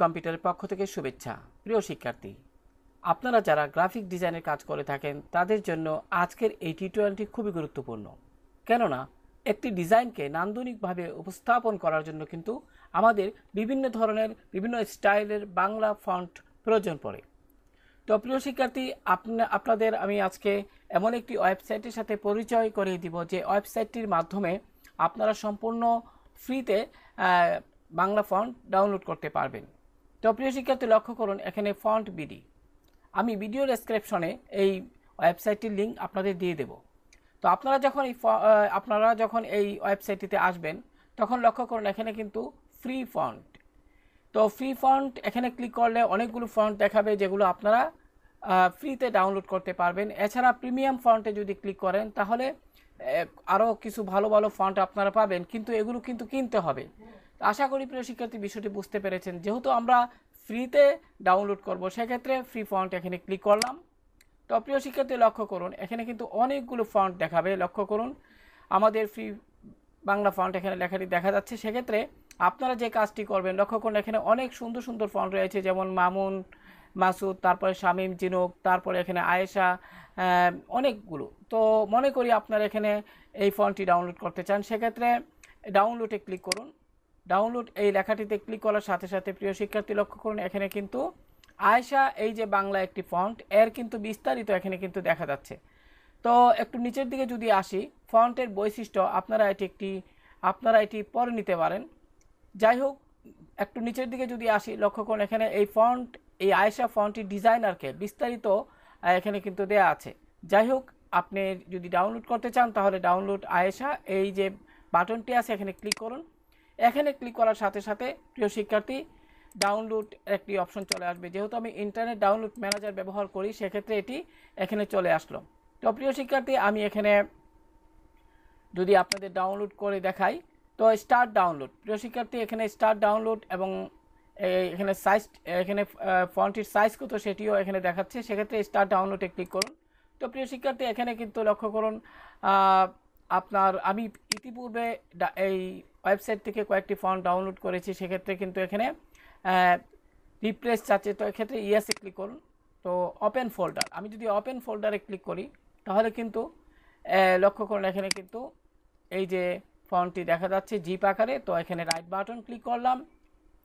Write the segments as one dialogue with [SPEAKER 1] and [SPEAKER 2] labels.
[SPEAKER 1] কম্পিউটারের পক্ষ থেকে শুভেচ্ছা। প্রিয় শিক্ষার্থী, আপনারা যারা গ্রাফিক ডিজাইনের কাজ করে থাকেন তাদের জন্য আজকের এই টিউটোরিয়ালটি খুবই গুরুত্বপূর্ণ। কেননা একটি ডিজাইনকে নান্দনিকভাবে উপস্থাপন করার জন্য কিন্তু আমাদের বিভিন্ন ধরনের বিভিন্ন স্টাইলের বাংলা ফন্ট প্রয়োজন পড়ে। তো প্রিয় শিক্ষার্থী, আপনাদের আমি আজকে এমন একটি ওয়েবসাইটের সাথে পরিচয় করিয়ে দিব যে ওয়েবসাইটটির মাধ্যমে আপনারা সম্পূর্ণ ফ্রিতে বাংলা ফন্ট ডাউনলোড করতে পারবেন। তো প্রিয় শিক্ষার্থী, লক্ষ্য করুন এখানে ফন্ট বিডি। আমি ভিডিও ডেসক্রিপশনে এই ওয়েবসাইটটির লিঙ্ক আপনাদের দিয়ে দেব। তো আপনারা যখন এই ওয়েবসাইটটিতে আসবেন তখন লক্ষ্য করুন এখানে কিন্তু ফ্রি ফন্ট। তো ফ্রি ফন্ট এখানে ক্লিক করলে অনেকগুলো ফন্ট দেখাবে যেগুলো আপনারা ফ্রিতে ডাউনলোড করতে পারবেন। এছাড়া প্রিমিয়াম ফন্টে যদি ক্লিক করেন তাহলে আরও কিছু ভালো ভালো ফন্ট আপনারা পাবেন, কিন্তু এগুলো কিন্তু কিনতে হবে। আশা করি প্রিয় শিক্ষার্থী বিষয়টি বুঝতে পেরেছেন। যেহেতু আমরা ফ্রিতে ডাউনলোড করব সেক্ষেত্রে ফ্রি ফন্ট এখানে ক্লিক করলাম। তো প্রিয় শিক্ষার্থী, লক্ষ্য করুন এখানে কিন্তু অনেকগুলো ফন্ট দেখাবে। লক্ষ্য করুন আমাদের ফ্রি বাংলা ফন্ট এখানে লেখাটি দেখা যাচ্ছে। সেক্ষেত্রে আপনারা যে কাজটি করবেন, লক্ষ্য করুন এখানে অনেক সুন্দর সুন্দর ফন্ট রয়েছে, যেমন মামুন, মাসুদ, তারপরে শামীম, জিনুক, তারপরে এখানে আয়েশা, অনেকগুলো। তো মনে করি আপনারা এখানে এই ফন্টটি ডাউনলোড করতে চান, সেক্ষেত্রে ডাউনলোডে ক্লিক করুন। ডাউনলোড এই লেখাটিতে ক্লিক করার সাথে সাথে প্রিয় শিক্ষার্থী লক্ষ্য করুন এখানে কিন্তু আয়েশা এই যে বাংলা একটি ফন্ট, এর কিন্তু বিস্তারিত এখানে কিন্তু দেখা যাচ্ছে। তো একটু নিচের দিকে যদি আসি, ফন্টের বৈশিষ্ট্য আপনারা এটি পড়ে নিতে পারেন। যাই হোক, একটু নিচের দিকে যদি আসি, লক্ষ্য করুন এখানে এই আয়েশা ফন্টটির ডিজাইনারকে বিস্তারিত এখানে কিন্তু দেয়া আছে। যাই হোক, আপনি যদি ডাউনলোড করতে চান তাহলে ডাউনলোড আয়েশা এই যে বাটনটি আছে এখানে ক্লিক করুন। এখানে ক্লিক করার সাথে সাথে প্রিয় শিক্ষার্থী ডাউনলোড একটি অপশন চলে আসবে। যেহেতু আমি ইন্টারনেট ডাউনলোড ম্যানেজার ব্যবহার করি সেক্ষেত্রে এটি এখানে চলে আসলো। তো প্রিয় শিক্ষার্থী, আমি এখানে যদি আপনাদের ডাউনলোড করে দেখাই, তো স্টার্ট ডাউনলোড। প্রিয় শিক্ষার্থী, এখানে স্টার্ট ডাউনলোড এবং এখানে ফন্টটির সাইজ কত সেটিও এখানে দেখাচ্ছে। সেক্ষেত্রে স্টার্ট ডাউনলোডে ক্লিক করুন। তো প্রিয় শিক্ষার্থী, এখানে কিন্তু লক্ষ্য করুন আমি ইতিপূর্বে এই ওয়েবসাইট থেকে কয়েকটি ফন্ট ডাউনলোড করেছি, সেক্ষেত্রে কিন্তু এখানে রিপ্লেস চাচ্ছে। তো এক্ষেত্রে ইয়েসে ক্লিক করুন। তো ওপেন ফোল্ডার, আমি যদি ওপেন ফোল্ডারে ক্লিক করি তাহলে কিন্তু লক্ষ্য করুন এখানে কিন্তু এই যে ফন্টটি দেখা যাচ্ছে জিপ আকারে। তো এখানে রাইট বাটন ক্লিক করলাম,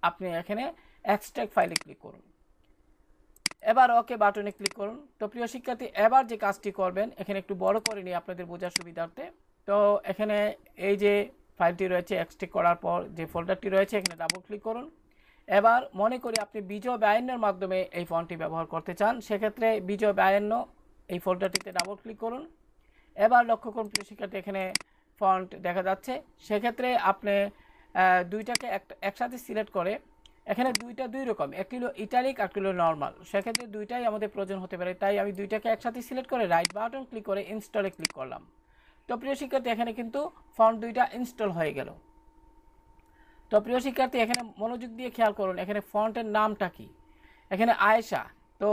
[SPEAKER 1] আপনি এখানে এক্সট্রাক্ট ফাইলে ক্লিক করুন। এবার ওকে বাটনে ক্লিক করুন। তো প্রিয় শিক্ষার্থী, এবার যে কাজটি করবেন এখানে একটু বড় করে নিই আপনাদের বোঝার সুবিধার্থে। তো এখানে এই যে ফাইলটি রয়েছে এক্সট্রাক্ট করার পর যে ফোল্ডারটি রয়েছে এখানে ডাবল ক্লিক করুন। এবার মনে করি আপনি বিজয় বায়ান্নর মাধ্যমে এই ফন্টটি ব্যবহার করতে চান, সেক্ষেত্রে বিজয় বায়ান্ন এই ফোল্ডারটিতে ডাবল ক্লিক করুন। এবার লক্ষ্য করুন প্রিয় শিক্ষার্থী এখানে ফন্ট দেখা যাচ্ছে। সেক্ষেত্রে আপনি দুইটাকে একসাথে সিলেক্ট করে, এখানে দুই রকম, একটি হলো ইটালিক আর একটি হলো নর্মাল। সেক্ষেত্রে দুইটাই আমাদের প্রয়োজন হতে পারে, তাই আমি দুইটাকে একসাথে সিলেক্ট করে রাইট বাটন ক্লিক করে ইনস্টলে ক্লিক করলাম। তো প্রিয় শিক্ষার্থী, এখানে কিন্তু ফন্ট দুইটা ইনস্টল হয়ে গেল। তো প্রিয় শিক্ষার্থী, এখানে মনোযোগ দিয়ে খেয়াল করুন এখানে ফন্টের নামটা কি। এখানে আয়েশা, তো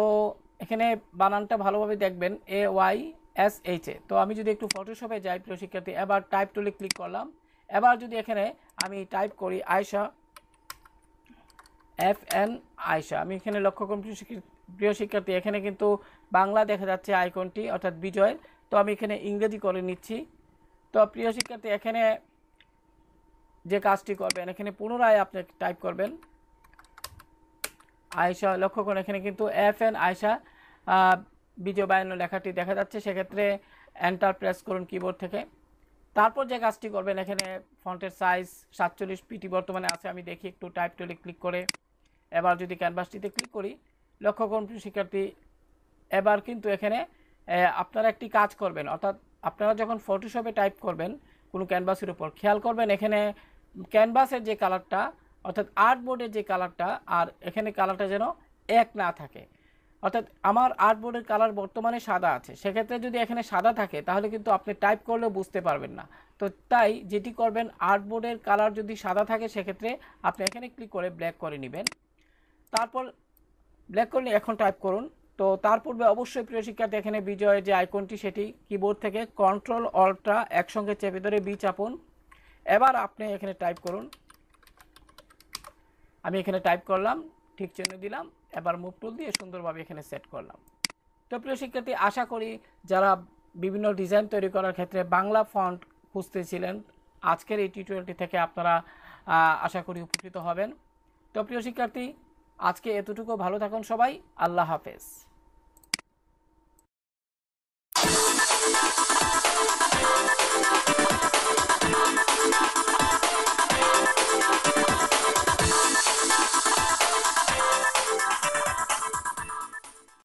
[SPEAKER 1] এখানে বানানটা ভালোভাবে দেখবেন, AYSH। তো আমি যদি একটু ফটোশপে যাই প্রিয় শিক্ষার্থী, এবার টাইপ টুলে ক্লিক করলাম। এবার যদি এখানে আমি টাইপ করি আয়েশা, FN আয়েশা, আমি এখানে লক্ষ্য করুন প্রিয় শিক্ষার্থী এখানে কিন্তু বাংলা দেখা যাচ্ছে আইকনটি অর্থাৎ বিজয়ের। তো আমি এখানে ইংরেজি করে নিচ্ছি। তো প্রিয় শিক্ষার্থী, এখানে যে কাজটি করবেন এখানে পুনরায় আপনি টাইপ করবেন আয়েশা। লক্ষ্য করুন এখানে কিন্তু FN আয়েশা বিজয় বায়ান্ন লেখাটি দেখা যাচ্ছে। সেক্ষেত্রে এন্টার প্রেস করুন কিবোর্ড থেকে। তারপর যে কাজটি করবেন এখানে ফন্টের সাইজ 47 পিটি বর্তমানে আছে, আমি দেখি একটু টাইপ টুলে ক্লিক করে। এবার যদি ক্যানভাসটিতে ক্লিক করি, লক্ষ্য করুন শিক্ষার্থী এবার কিন্তু এখানে আপনারা একটি কাজ করবেন, অর্থাৎ আপনারা যখন ফটোশপে টাইপ করবেন কোনো ক্যানভাসের উপর, খেয়াল করবেন এখানে ক্যানভাসের যে কালারটা অর্থাৎ আর্টবোর্ডের যে কালারটা আর এখানে কালারটা যেন এক না থাকে। অর্থাৎ আমার আর্টবোর্ডের কালার বর্তমানে সাদা আছে, সেক্ষেত্রে যদি এখানে সাদা থাকে তাহলে কিন্তু আপনি টাইপ করলেও বুঝতে পারবেন না। তো তাই যেটি করবেন, আর্টবোর্ডের কালার যদি সাদা থাকে সেক্ষেত্রে আপনি এখানে ক্লিক করে ব্ল্যাক করে নেবেন। তারপর ব্ল্যাক করলে এখন টাইপ করুন। তো তার পূর্বে অবশ্যই প্রিয় শিক্ষার্থী এখানে বিজয়ের যে আইকনটি সেটি কিবোর্ড থেকে কন্ট্রোল অল্টটা একসঙ্গে চেপে ধরে বি চাপুন। এবার আপনি এখানে টাইপ করুন, আমি এখানে টাইপ করলাম। ঠিক চিহ্ন দিলাম, এবার মুভ টুল দিয়ে সুন্দরভাবে এখানে সেট করলাম। তো প্রিয় শিক্ষার্থী, আশা করি যারা বিভিন্ন ডিজাইন তৈরি করার ক্ষেত্রে বাংলা ফন্ট খুঁজতেছিলেন, আজকের এই টিউটোরিয়ালটি থেকে আপনারা আশা করি উপকৃত হবেন। তো প্রিয় শিক্ষার্থী, আজকে এতটুকু, ভালো থাকুন সবাই, আল্লাহ হাফেজ।